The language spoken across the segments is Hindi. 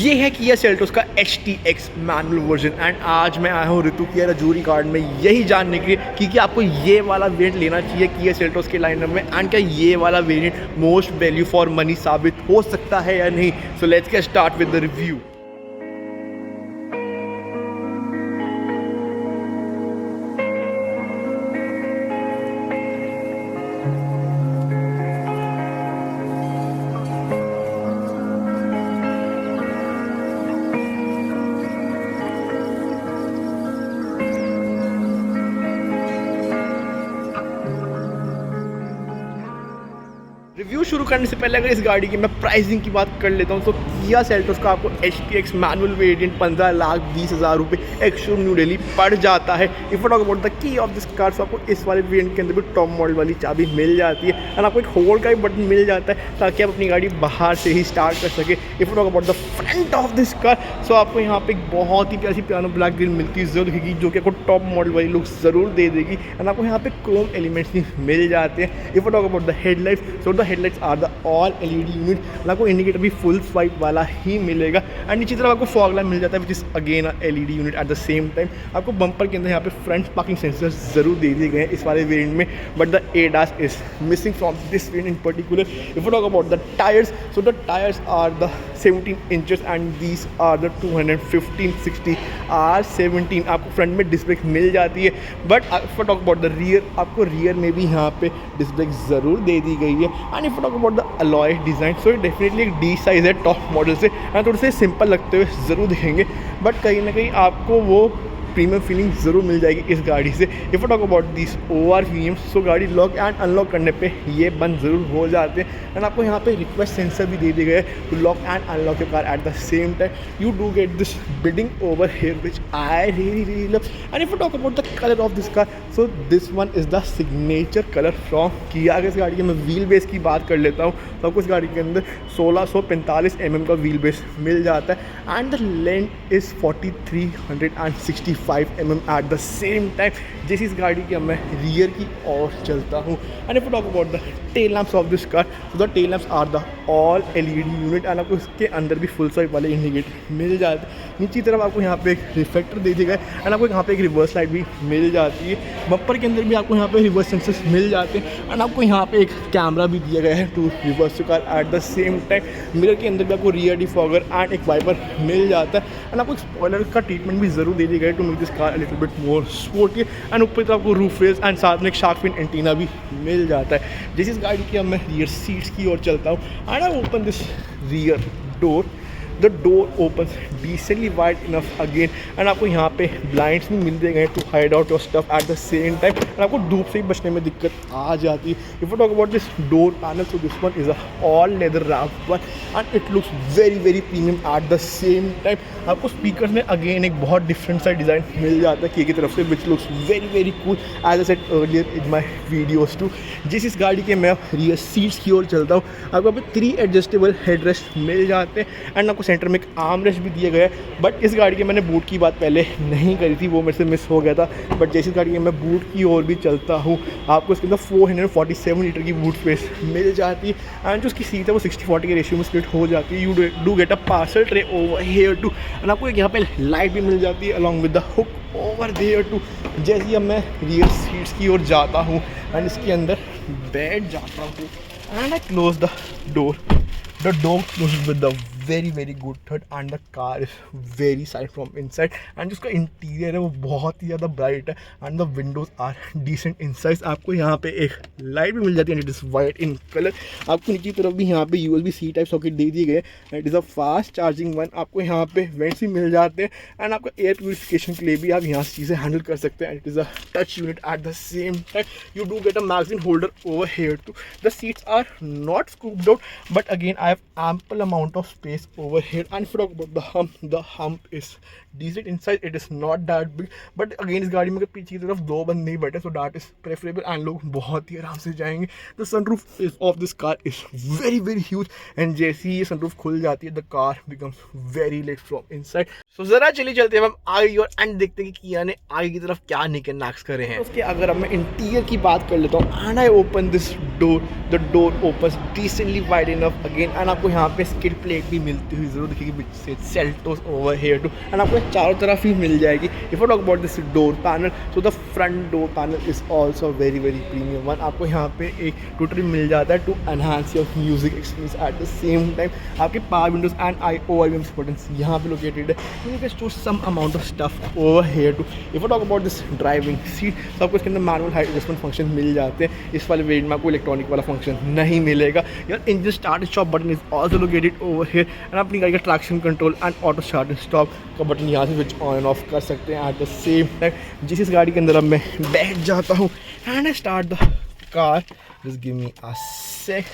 ये है किया सेल्टोस का HTX मैनुअल वर्जन एंड आज मैं आया हूँ ऋतु किया रजूरी कार्ड में यही जानने के लिए कि आपको ये वाला वेरिएंट लेना चाहिए किया सेल्टोस के लाइनअप में एंड क्या ये वाला variant most value for money साबित हो सकता है या नहीं। So let's get start with the review. Review शुरू करने से पहले अगर इस गाड़ी की मैं प्राइसिंग की बात कर लेता हूँ तो किया सेल्टोस का आपको HTX मैनुअल वेरिएंट 15,20,000 रुपये एक शोरूम न्यू दिल्ली पड़ जाता है। If talk about the key of this car आपको इस वाले वेरिएंट के अंदर भी टॉप मॉडल वाली चाबी मिल जाती है एंड आपको एक होल्ड का भी बटन मिल जाता है ताकि आप अपनी गाड़ी बाहर से ही स्टार्ट कर सके। If talk about the front of this car सो आपको यहाँ पे एक बहुत ही प्यारी पियानो ब्लैक ग्रिल मिलती है जरूर दिखेगी जो कि आपको टॉप मॉडल वाली लुक ज़रूर दे देगी एंड आपको यहाँ पे क्रोम एलिमेंट्स भी मिल जाते हैं। If talk about the headlights so the headlights are the all LED unit. आपको इंडिकेटर भी फुल स्वाइप वाला ही मिलेगा एंड नीचे तरफ आपको फॉग लैम्प मिल जाता है which is again LED unit. At the same time आपको बम्पर के अंदर यहाँ पे फ्रंट पार्किंग सेंसर ज़रूर दे दिए गए हैं इस वाले वेरिएंट में but the ADAS is missing from this variant in particular. If talk about the tyres so the tyres are the 17 inches and these are the 215/60 R17। आपको फ्रंट में डिस्क ब्रेक मिल जाती है but if talk about the rear आपको रियर में भी यहाँ पे डिस्क ब्रेक ज़रूर दे दी गई है। And if talk about the alloy design so definitely एक D साइज़ है टॉप मॉडल से एंड थोड़े से सिंपल लगते हुए ज़रूर दिखेंगे बट कहीं ना कहीं आपको वो प्रीमियम फीलिंग ज़रूर मिल जाएगी इस गाड़ी से। If talk about this ORVM सो गाड़ी लॉक एंड अनलॉक करने पे ये बंद ज़रूर हो जाते हैं एंड आपको यहाँ पे रिक्वेस्ट सेंसर भी दे दिए गए to lock and unlock your car at the same time. You do get this building over here which I really love. And if talk about the colour of this car so this one is the signature colour from Kia. अगर इस गाड़ी के मैं व्हील बेस की बात कर लेता हूँ तो आपको इस गाड़ी के अंदर 1645 mm का व्हील बेस मिल जाता है and the length is 4365 mm eight the same time. जैसे इस गाड़ी की मैं रियर की ओर चलता हूँ and if talk about the tail lamps of this car the tail lamps are the all LED unit and आपको इसके अंदर भी फुल स्वाइप वाले इंडिकेटर मिल जाते हैं। नीचे तरफ आपको यहाँ पे एक रिफ्लेक्टर दे दिया गया है एंड आपको यहाँ पे एक रिवर्स लाइट भी मिल जाती है। बम्पर के अंदर भी आपको यहाँ पे रिवर्स सेंसर्स मिल जाते हैं एंड आपको यहाँ पे एक कैमरा भी दिया गया है to reverse the car at the same time. Mirror के अंदर भी आपको रियर डिफॉगर एंड एक वाइपर मिल जाता है एंड आपको एक स्पॉइलर का ट्रीटमेंट भी ज़रूर दे दिया गया है to make this car little bit more sporty and ऊपर तो आपको रूफ रेस एंड साथ में एक शार्क फिन एंटीना भी मिल जाता है। जैसे इस गाड़ी की अब मैं रियर सीट्स की ओर चलता हूँ and I open this rear door the door open decently wide enough again and आपको यहाँ पे ब्लाइंड्स भी मिल गए to hide out your stuff at the same time and आपको धूप से ही बचने में दिक्कत आ जाती है। If you talk about this door panel so this one is a all leather wrapped one and it looks very premium eight the same time. आपको स्पीकर में अगेन एक बहुत डिफरेंट सा डिज़ाइन मिल जाता है की तरफ से which looks very cool as I said earlier in my videos too. जिस इस गाड़ी के मैं रियर सीट्स की ओर चलता हूँ आपको यहाँ पे 3 एडजस्टेबल हेडरेस्ट मिल जाते हैं एंड आपको सेंटर में एक आर्म रेस्ट भी दिया गया है बट इस गाड़ी के मैंने बूट की बात पहले नहीं करी थी वो मेरे से मिस हो गया था बट जैसी गाड़ी के मैं बूट की ओर भी चलता हूँ आपको इसके अंदर 447 लीटर की बूट स्पेस मिल जाती है एंड जो उसकी सीट है वो 60-40 के रेशियो में स्प्लिट हो जाती है। You do get a parcel tray over here too and आपको एक यहाँ पे लाइट भी मिल जाती है along with the hook over there too. जैसे अब मैं रियर सीट्स की ओर जाता हूँ एंड इसके अंदर बैठ जाता हूँ and I close the door closes with the very good third and the car is very silent from inside and जिसका इंटीरियर है वो बहुत ही ज़्यादा ब्राइट है and the windows are decent in size. आपको यहाँ पे एक लाइट भी मिल जाती है and it is white in colour. आपको नीचे तरफ भी यहाँ पे USB-C टाइप सॉकेट दे दिए गए and it is a fast charging one. आपको यहाँ पे वेंट्स भी मिल जाते हैं एंड आपको एयर प्यूरिफिकेशन के लिए भी आप यहाँ से चीज़ें हैंडल कर सकते हैं and it is a touch unit at the same time. You do get a magazine holder over here too. The seats are not scooped out but again I have ample amount of space over here and if you talk about the hump is decent in size. It is not that big but again इस गाड़ी में पीछे की तरफ 2 बंद नहीं बैठे so that is preferable and लोग बहुत ही आराम से जाएंगे। The sunroof is of this car is very huge and जैसे ही ये sunroof खुल जाती है the car becomes very lit from inside। सो जरा चलिए चलते हैं हम आगे और एंड देखते हैं कि किया ने आगे की तरफ क्या निकल नाक्स करे हैं। उसके अगर अब मैं इंटीरियर की बात कर लेता हूँ, and I open this door, the door opens decently wide enough again, and आपको यहाँ पे स्किड प्लेट भी मिलती हुई जरूर दिखेगी विच से Seltos over here too, and आपको चारों तरफ ही मिल जाएगी। If I talk about this door panel, so the front door panel is also very premium one. आपको यहाँ पे एक ट्यूटोरियल मिल जाता है to enhance your music experience at the same time. आपके power windows and OIBM buttons यहाँ पे लोकेटेड है। You can store some amount of stuff over here too. If I talk about this driving seat, तो आपको इसके अंदर मैनुअल हाइट एडजस्टमेंट फंक्शन मिल जाते हैं। इस वाले वेरिएंट में आपको इलेक्ट्रॉनिक वाला फंक्शन नहीं मिलेगा। Your engine start stop button is also located over here, and अपनी गाड़ी का traction control and auto start and stop का बटन यहाँ से स्विच ऑन एंड ऑफ कर सकते हैं एट द सेम टाइम। जिस गाड़ी के अंदर अब मैं बैठ जाता हूँ and I start the car, just give me a sec.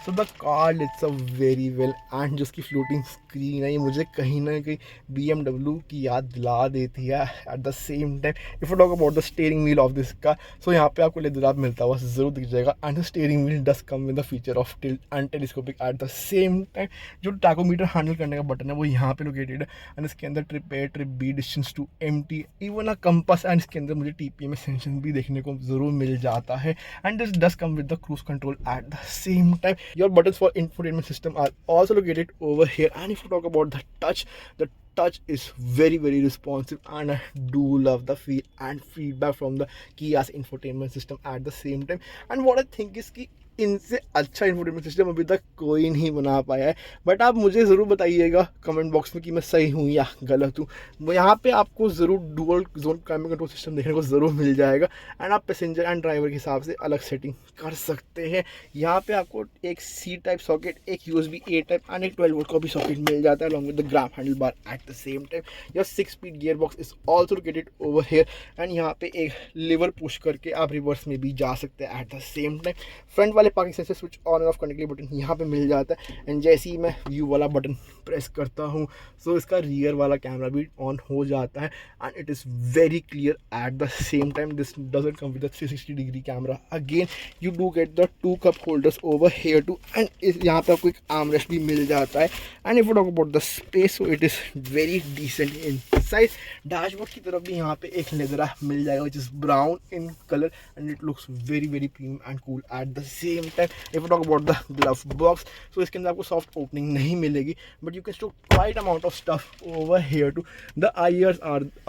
So the car lits up very well, and जो उसकी फ्लोटिंग स्क्रीन है ये मुझे कहीं ना कहीं BMW की याद दिला देती है at the same time. If I talk about the steering wheel of this car, so यहाँ पे आपको लेदर मिलता हुआ ज़रूर दिख जाएगा, and the steering wheel does come with the feature of tilt and telescopic at the same time. जो टैकोमीटर हैंडल करने का बटन है वो यहाँ पे लोकेटेड है, एंड इसके अंदर trip A, trip B, distance to empty, even a compass, and इसके अंदर मुझे TPM एक्सटेंशन भी देखने को ज़रूर मिल जाता है, and this does come with the cruise control eight the same time. Your buttons for infotainment system are also located over here, and if you talk about the touch is very responsive, and I do love the feel and feedback from the Kia's infotainment system at the same time. And what I think is कि इनसे अच्छा इंफोटेनमेंट सिस्टम अभी तक कोई नहीं बना पाया है, बट आप मुझे ज़रूर बताइएगा कमेंट बॉक्स में कि मैं सही हूँ या गलत हूँ। यहाँ पे आपको ज़रूर dual zone climate control system देखने को ज़रूर मिल जाएगा, एंड आप पैसेंजर एंड ड्राइवर के हिसाब से अलग सेटिंग कर सकते हैं। यहाँ पे आपको एक C टाइप सॉकेट, एक USB A टाइप एंड एक 12 वोल्ट का भी सॉकेट मिल जाता है along with the graph handle bar eight the same time. Your 6 speed gear box is also located over here, and यहाँ पे एक लीवर पुश करके आप रिवर्स में भी जा सकते हैं at the same time. Front वाले parking sensor switch on and off करने के लिए बटन यहाँ पे मिल जाता है, एंड जैसे ही मैं व्यू वाला बटन प्रेस करता हूँ सो इसका रियर वाला कैमरा भी ऑन हो जाता है, and it is very clear at the same time. This doesn't come with the 360 degree camera again. You do get the 2 cup holders over here too, and यहाँ पे आपको एक आर्म रेस्ट भी मिल जाता है। And if you talk about the space, so it is very decent in size. Dashboard की तरफ भी यहाँ पे एक लेदरा मिल जाएगा which is brown in colour, and it looks very premium and cool at the same time. If you talk about the glove box, so इसके अंदर आपको सॉफ्ट ओपनिंग नहीं मिलेगी, but you can store quite amount of stuff over here too. The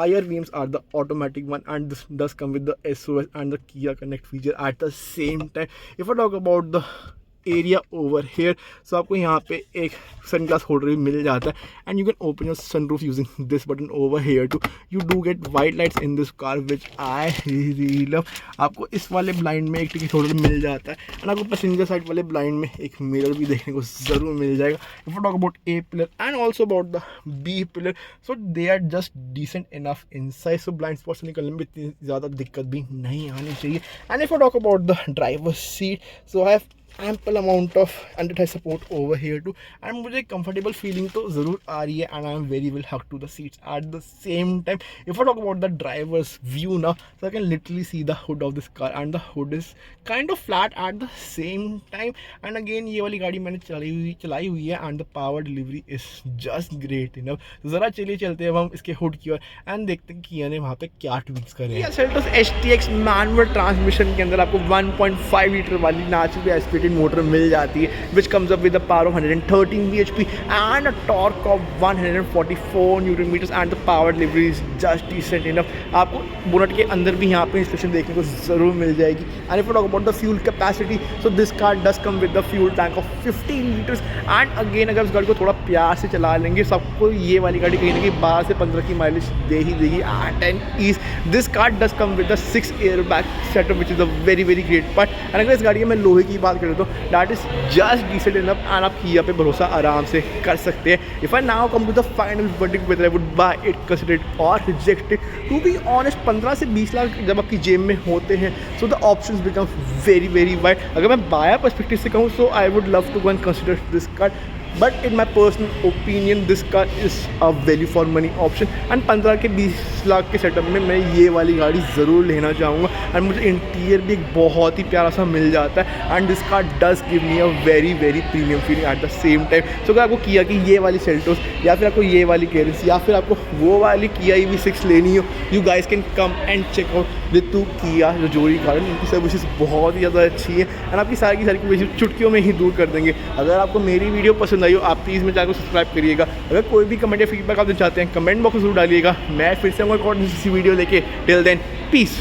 IRVMs are the automatic one, and this does come with the SOS and the Kia Connect feature at the same time. If I talk about the area over here, so आपको यहाँ पे एक सन ग्लास होल्डर भी मिल जाता है, and you can open your sunroof using this button over here too. You do get white lights in this car which I really love. आपको इस वाले ब्लाइंड में एक टिकट होल्डर मिल जाता है, एंड आपको पैसेंजर साइड वाले ब्लाइंड में एक मिरर भी देखने को ज़रूर मिल जाएगा। If you talk about A pillar and also about the B pillar, so they are just decent enough in size, so blind spot से निकलने में इतनी ज़्यादा दिक्कत भी नहीं आनी चाहिए। And if you talk about the driver seat, so I have ample amount of anti-theft support over here too, and मुझे comfortable feeling तो ज़रूर आ रही है, and I am very well hugged to the seats at the same time. If I talk about the driver's view now, so I can literally see the hood of this car, and the hood is kind of flat at the same time. And again ये वाली गाड़ी मैंने चलाई हुई है, and the power delivery is just great enough. तो ज़रा चलिए चलते हैं हम इसके हुड की ओर एंड देखते हैं किया ने वहाँ पे क्या ट्वीक्स करे हैं। सेल्टोस HTX मैनुअल ट्रांसमिशन के अंदर आपको 1.5 लीटर वाली नेचुरली एस्पिरेटेड मोटर मिल जाती है, which comes up with the power of 113 bhp and a torque of 144 newton metres, and the power delivery is just decent enough. आपको बोनट के अंदर भी यहाँ पे इंस्ट्रक्शन देखने को ज़रूर मिल जाएगी। And if you talk about the fuel capacity, so this car does come with the fuel tank of 50 litres, and again अगर उस गाड़ी को थोड़ा प्यार से चला लेंगे सबको ये वाली गाड़ी कहीं ना कहीं 12 से 15 की माइलेज दे ही देगी at an ease. This car does come with the 6 airbag setup which is a very great part. And अगर इस गाड़ी में मैं लोहे की बात करूँ तो that is just decent enough, and आप किया पे भरोसा आराम से कर सकते हैं। If I now come to the final verdict whether I would buy it, consider it और reject it, to be honest 15 से 20 लाख जब आपकी जेब में होते हैं, so the options become very wide. अगर मैं बायर पर्सपेक्टिव से कहूँ, so I would love to go and consider this car, but in my personal opinion this car is a value for money option, and 15 के 20 लाख के सेटअप में मैं ये वाली गाड़ी ज़रूर लेना चाहूँगा। एंड मुझे इंटीरियर भी एक बहुत ही प्यारा सा मिल जाता है and this car does give me a very very premium feeling at the same time. So अगर आपको किया कि ये वाली सेल्टोस या फिर आपको ये वाली केयरिस या फिर आपको वो वाली किया EV6 लेनी हो, you guys can come and check out with to Kia जोरी कार। इनकी सर्विसेज बहुत ही ज़्यादा अच्छी है एंड आपकी सारी की सारी चुटकियों में ही दूर कर देंगे। अगर आपको मेरी वीडियो पसंद आई हो, आप प्लीज़ मेरे चैनल को सब्सक्राइब करिएगा। अगर कोई भी कमेंट या फीडबैक आप देना चाहते हैं, कमेंट बॉक्स में जरूर डालिएगा। मैं फिर से एक और वीडियो लेके, टिल देन पीस।